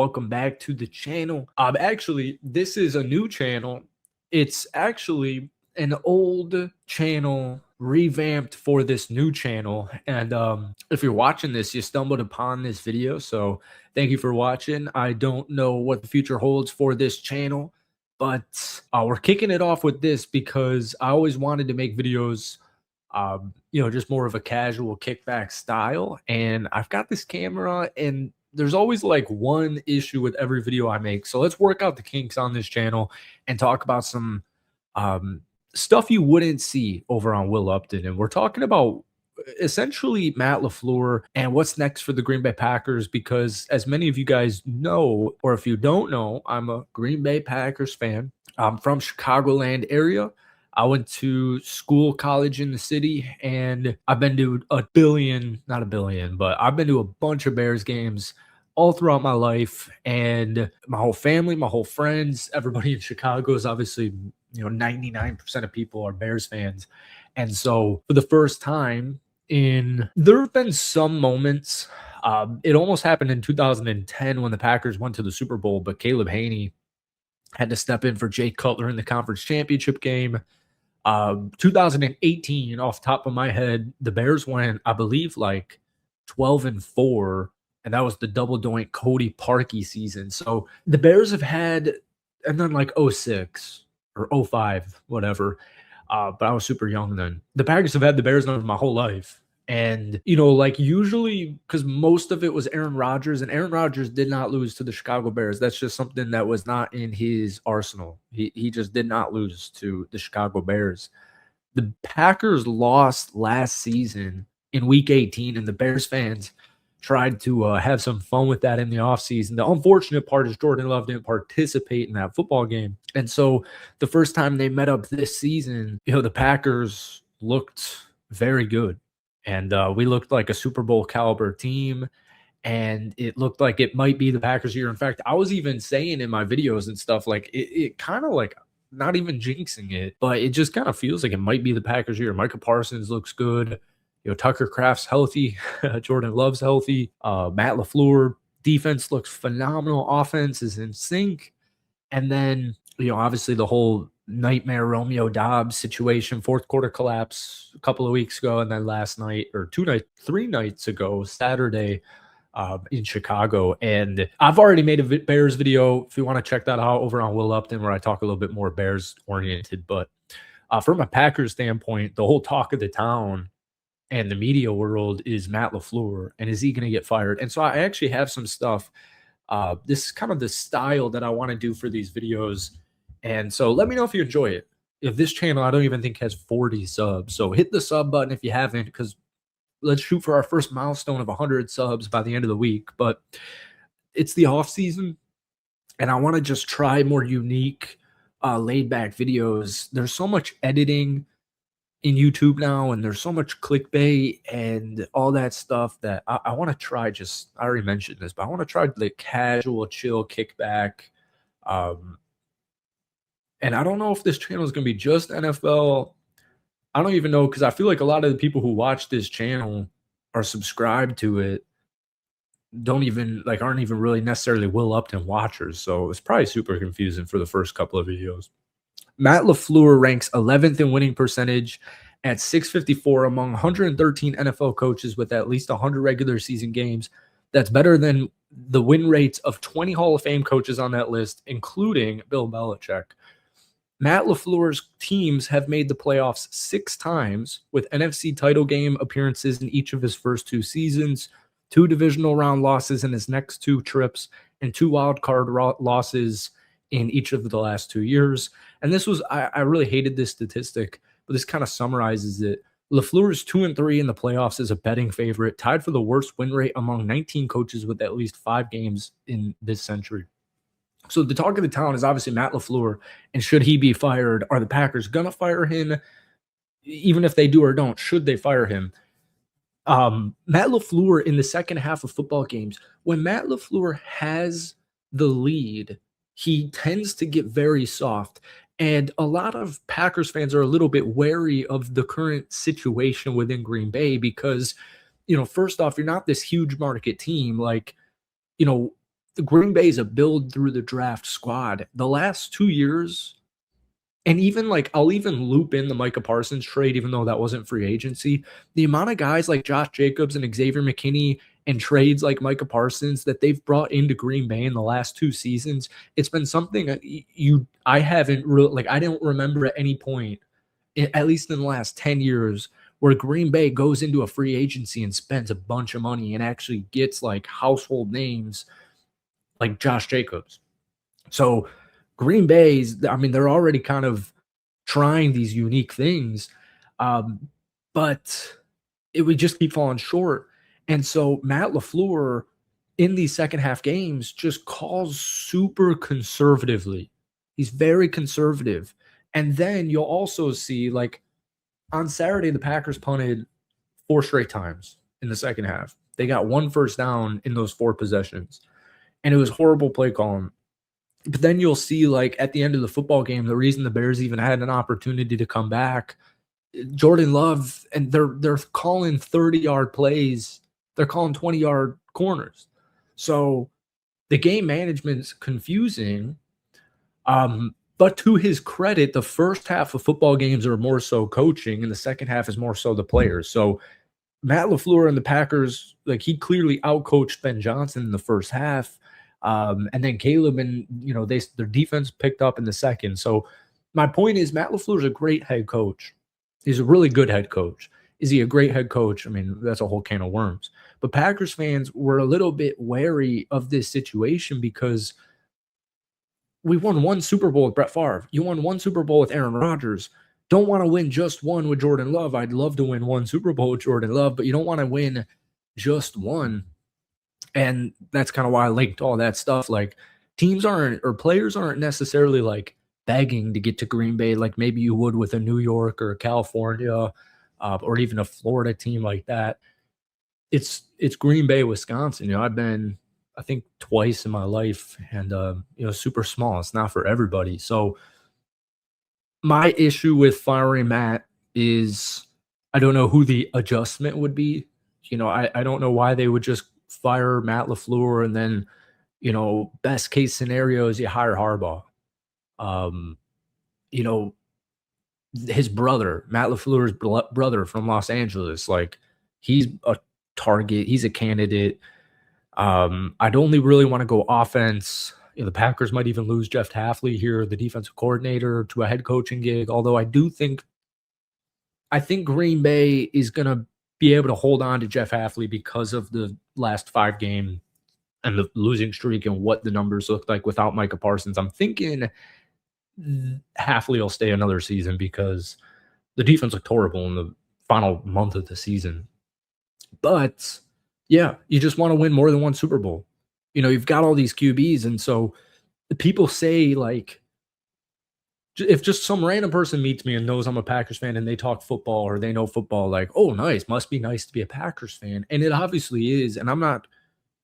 Welcome back to the channel. Actually, this is a new channel. It's actually an old channel revamped for this new channel. And if you're watching this, you stumbled upon this video. So thank you for watching. I don't know what the future holds for this channel, but we're kicking it off with this because I always wanted to make videos just more of a casual kickback style. And I've got this camera, and there's always like one issue with every video I make. So let's work out the kinks on this channel and talk about some stuff you wouldn't see over on Will Upton. And we're talking about essentially Matt Laflur and what's next for the Green Bay Packers, because as many of you guys know, or if you don't know, I'm a Green Bay Packers fan. I'm from Chicagoland area. I went to school, college in the city, and I've been to not a billion, but I've been to a bunch of Bears games all throughout my life. And my whole family, my whole friends, everybody in Chicago is obviously, 99% of people are Bears fans. And so for the first time there have been some moments, it almost happened in 2010 when the Packers went to the Super Bowl, but Caleb Haney had to step in for Jay Cutler in the conference championship game. 2018, off the top of my head, the Bears went, I believe, like 12-4, and that was the double doink Cody Parkey season. So the Bears have had, and then like 06 or 05, whatever. But I was super young then. The Packers have had the Bears number my whole life. And, like usually, because most of it was Aaron Rodgers, and Aaron Rodgers did not lose to the Chicago Bears. That's just something that was not in his arsenal. He just did not lose to the Chicago Bears. The Packers lost last season in week 18, and the Bears fans tried to have some fun with that in the offseason. The unfortunate part is Jordan Love didn't participate in that football game. And so the first time they met up this season, the Packers looked very good. And we looked like a Super Bowl caliber team, and it looked like it might be the Packers year. In fact, I was even saying in my videos and stuff, like it kind of like, not even jinxing it, but it just kind of feels like it might be the Packers year. Micah Parsons looks good. Tucker Kraft's healthy. Jordan Love's healthy. Matt Lafleur, defense looks phenomenal. Offense is in sync. And then, obviously the whole nightmare Romeo Dobbs situation, fourth quarter collapse a couple of weeks ago, and then last night, or 3 nights ago, Saturday, in Chicago. And I've already made a Bears video if you want to check that out over on Will Upton, where I talk a little bit more Bears oriented. But from a Packers standpoint, the whole talk of the town and the media world is Matt Lafleur, and is he going to get fired? And so I actually have some stuff. This is kind of the style that I want to do for these videos. And so let me know if you enjoy it. If this channel, I don't even think has 40 subs. So hit the sub button if you haven't, because let's shoot for our first milestone of 100 subs by the end of the week. But it's the off season, and I want to just try more unique, laid back videos. There's so much editing in YouTube now, and there's so much clickbait and all that stuff that I want to try. I already mentioned this, but I want to try the casual, chill kickback. And I don't know if this channel is going to be just NFL. I don't even know, because I feel like a lot of the people who watch this channel are subscribed to it aren't even really necessarily Will Upton watchers. So it's probably super confusing for the first couple of videos. Matt Lafleur ranks 11th in winning percentage at 654 among 113 NFL coaches with at least 100 regular season games. That's better than the win rates of 20 Hall of Fame coaches on that list, including Bill Belichick. Matt LaFleur's teams have made the playoffs 6 times, with NFC title game appearances in each of his first 2 seasons, 2 divisional round losses in his next 2 trips, and 2 wild card losses in each of the last 2 years. And this was, I really hated this statistic, but this kind of summarizes it. LaFleur is 2-3 in the playoffs as a betting favorite, tied for the worst win rate among 19 coaches with at least 5 games in this century. So the talk of the town is obviously Matt LaFleur, and should he be fired? Are the Packers going to fire him? Even if they do or don't, should they fire him? Matt LaFleur in the second half of football games, when Matt LaFleur has the lead, he tends to get very soft. And a lot of Packers fans are a little bit wary of the current situation within Green Bay because, first off, you're not this huge market team. Like, the Green Bay is a build through the draft squad. The last 2 years, and even like I'll even loop in the Micah Parsons trade, even though that wasn't free agency. The amount of guys like Josh Jacobs and Xavier McKinney and trades like Micah Parsons that they've brought into Green Bay in the last 2 seasons, it's been something that I haven't really like I don't remember at any point, at least in the last 10 years, where Green Bay goes into a free agency and spends a bunch of money and actually gets like household names like Josh Jacobs. So Green Bay's, I mean, they're already kind of trying these unique things, um, but it would just keep falling short. And so Matt Lafleur in these second half games just calls super conservatively. He's very conservative. And then you'll also see, like, on Saturday, the Packers punted 4 straight times in the second half. They got 1 first down in those 4 possessions, and it was horrible play calling. But then you'll see, like, at the end of the football game, the reason the Bears even had an opportunity to come back, Jordan Love, and they're calling 30-yard plays. They're calling 20-yard corners. So the game management's confusing. But to his credit, the first half of football games are more so coaching, and the second half is more so the players. So Matt LaFleur and the Packers, like, he clearly outcoached Ben Johnson in the first half. And then Caleb and, their defense picked up in the second. So my point is Matt LaFleur is a great head coach. He's a really good head coach. Is he a great head coach? I mean, that's a whole can of worms. But Packers fans were a little bit wary of this situation because we won 1 Super Bowl with Brett Favre. You won 1 Super Bowl with Aaron Rodgers. Don't want to win just one with Jordan Love. I'd love to win 1 Super Bowl with Jordan Love, but you don't want to win just one. And that's kind of why I linked all that stuff. Like, teams aren't, or players aren't necessarily like begging to get to Green Bay like maybe you would with a New York or a California, or even a Florida team like that. It's Green Bay, Wisconsin. I've been, I think, twice in my life, and super small. It's not for everybody. So my issue with firing Matt is I don't know who the adjustment would be. I don't know why they would just fire Matt LaFleur and then, best case scenario is you hire Harbaugh. Um, you know, his brother, Matt LaFleur's brother from Los Angeles, like, he's a target, he's a candidate. I'd only really want to go offense. The Packers might even lose Jeff Hafley here, the defensive coordinator, to a head coaching gig. Although I think Green Bay is going to be able to hold on to Jeff Hafley because of the last 5 game and the losing streak and what the numbers look like without Micah Parsons. I'm thinking Hafley will stay another season because the defense looked horrible in the final month of the season. But yeah, you just want to win more than 1 Super Bowl. You've got all these QBs, and so people say, like, if just some random person meets me and knows I'm a Packers fan and they talk football or they know football, like, oh, nice, must be nice to be a Packers fan. And it obviously is. And I'm not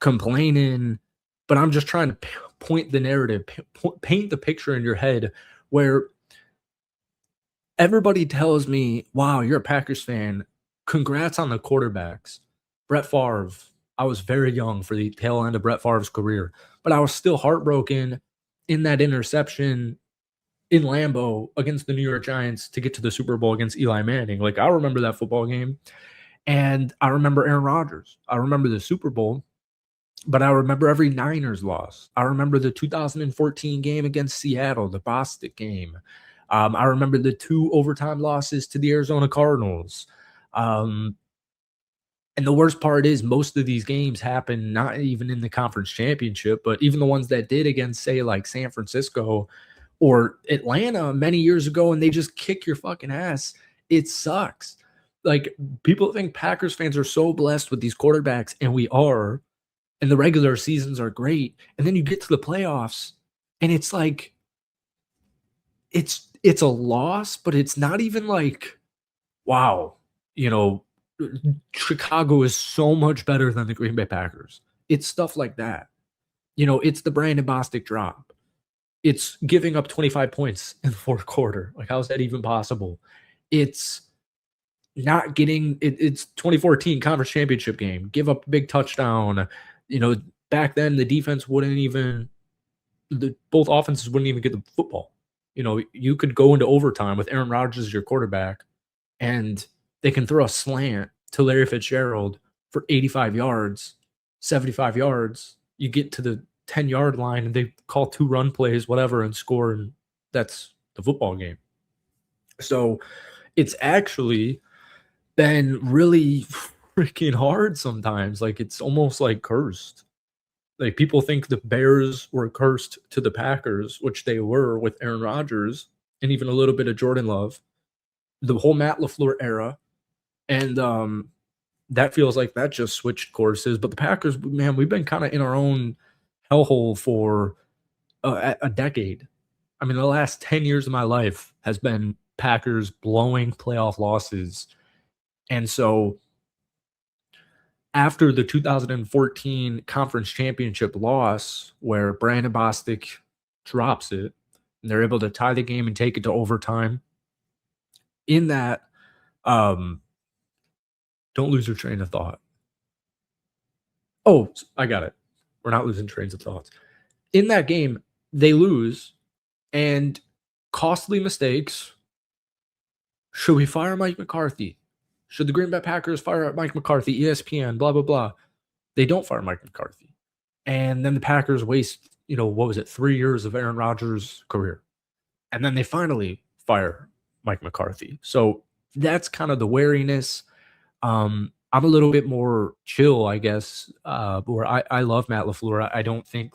complaining, but I'm just trying to point the narrative, paint the picture in your head where everybody tells me, wow, you're a Packers fan. Congrats on the quarterbacks. Brett Favre, I was very young for the tail end of Brett Favre's career, but I was still heartbroken in that interception in Lambeau against the New York Giants to get to the Super Bowl against Eli Manning. Like, I remember that football game, and I remember Aaron Rodgers. I remember the Super Bowl, but I remember every Niners loss. I remember the 2014 game against Seattle, the Bostic game. I remember the 2 overtime losses to the Arizona Cardinals. And the worst part is most of these games happen not even in the conference championship, but even the ones that did against, say, like San Francisco or Atlanta many years ago, and they just kick your fucking ass. It sucks. Like, people think Packers fans are so blessed with these quarterbacks, and we are, and the regular seasons are great. And then you get to the playoffs, and it's like, it's a loss, but it's not even like, wow, Chicago is so much better than the Green Bay Packers. It's stuff like that. It's the Brandon Bostic drop. It's giving up 25 points in the fourth quarter. Like, how is that even possible? It's not getting it's 2014 conference championship game. Give up a big touchdown, back then the defense wouldn't even both offenses wouldn't even get the football. You know, you could go into overtime with Aaron Rodgers as your quarterback, and they can throw a slant to Larry Fitzgerald for 85 yards, 75 yards. You get to the 10-yard line and they call 2 run plays, whatever, and score, and that's the football game. So it's actually been really freaking hard sometimes. Like, it's almost like cursed. Like, people think the Bears were cursed to the Packers, which they were with Aaron Rodgers and even a little bit of Jordan Love, the whole Matt Lafleur era, and that feels like that just switched courses. But the Packers, man, we've been kind of in our own hellhole for a decade. I mean, the last 10 years of my life has been Packers blowing playoff losses, and so after the 2014 conference championship loss, where Brandon Bostic drops it, and they're able to tie the game and take it to overtime. In that, don't lose your train of thought. Oh, I got it. We're not losing trains of thoughts. In that game, they lose, and costly mistakes. Should we fire Mike McCarthy? Should the Green Bay Packers fire Mike McCarthy? ESPN, blah, blah, blah. They don't fire Mike McCarthy. And then the Packers waste, what was it, 3 years of Aaron Rodgers' career. And then they finally fire Mike McCarthy. So that's kind of the wariness. I'm a little bit more chill, I guess, where I love Matt Lafleur. I don't think,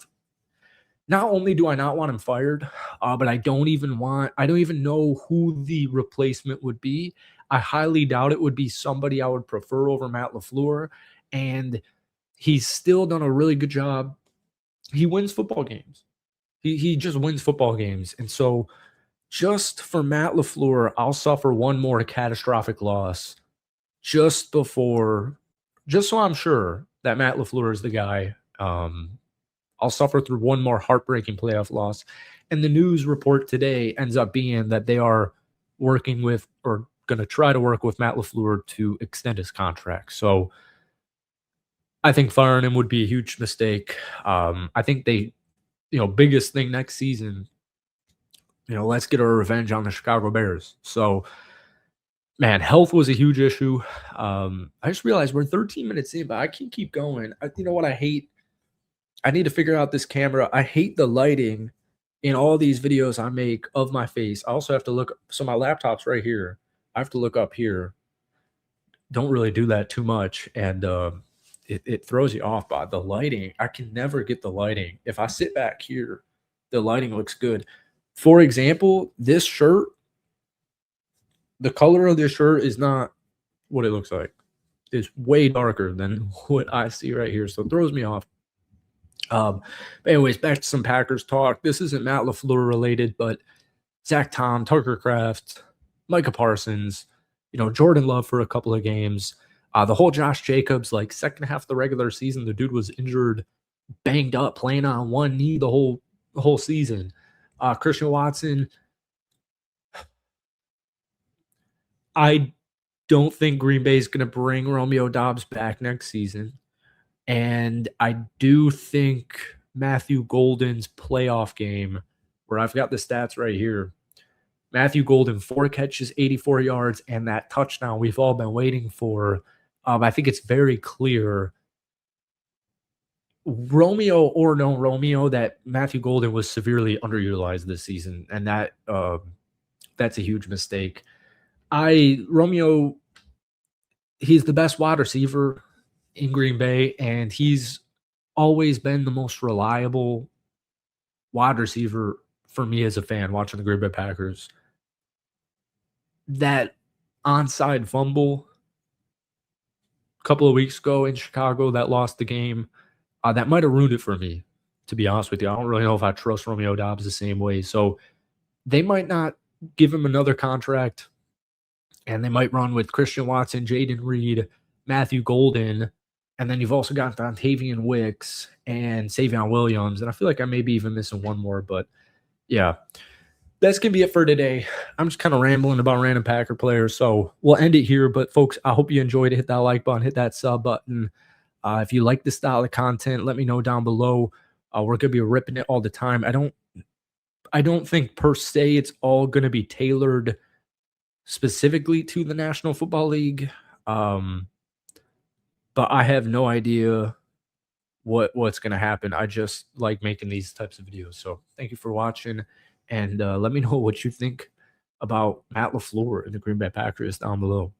not only do I not want him fired, but I don't even know who the replacement would be. I highly doubt it would be somebody I would prefer over Matt Lafleur. And he's still done a really good job. He wins football games. He just wins football games. And so just for Matt Lafleur, I'll suffer one more catastrophic loss just so I'm sure that Matt Lafleur is the guy. I'll suffer through one more heartbreaking playoff loss. And the news report today ends up being that they are working with, or going to try to work with, Matt Lafleur to extend his contract. So I think firing him would be a huge mistake. I think biggest thing next season, let's get our revenge on the Chicago Bears. So, man, health was a huge issue. I just realized we're 13 minutes in, but I can keep going. You know what I hate? I need to figure out this camera. I hate the lighting in all these videos I make of my face. I also have to look. So my laptop's right here. I have to look up here. Don't really do that too much. And it throws you off by the lighting. I can never get the lighting. If I sit back here, the lighting looks good. For example, this shirt, the color of this shirt is not what it looks like. It's way darker than what I see right here. So it throws me off. But anyways, back to some Packers talk. This isn't Matt Lafleur related, but Zach Tom, Tucker Kraft, Micah Parsons, Jordan Love for a couple of games. The whole Josh Jacobs, like, second half of the regular season, the dude was injured, banged up, playing on one knee the whole season. Christian Watson, I don't think Green Bay is going to bring Romeo Doubs back next season. And I do think Matthew Golden's playoff game, where I've got the stats right here, Matthew Golden, 4 catches, 84 yards, and that touchdown we've all been waiting for. I think it's very clear, Romeo or no Romeo, that Matthew Golden was severely underutilized this season, and that's a huge mistake. Romeo, he's the best wide receiver in Green Bay, and he's always been the most reliable wide receiver for me as a fan watching the Green Bay Packers. That onside fumble a couple of weeks ago in Chicago that lost the game, that might have ruined it for me, to be honest with you. I don't really know if I trust Romeo Doubs the same way. So they might not give him another contract, and they might run with Christian Watson, Jaden Reed, Matthew Golden, and then you've also got Dontavian Wicks and Savion Williams. And I feel like I may be even missing one more, but yeah, that's going to be it for today. I'm just kind of rambling about random Packer players, so we'll end it here. But folks, I hope you enjoyed it. Hit that like button, hit that sub button. If you like this style of content, let me know down below. We're gonna be ripping it all the time. I don't think per se it's all gonna be tailored specifically to the National Football League. Um, but I have no idea what's gonna happen. I just like making these types of videos. So thank you for watching, and let me know what you think about Matt Lafleur and the Green Bay Packers down below.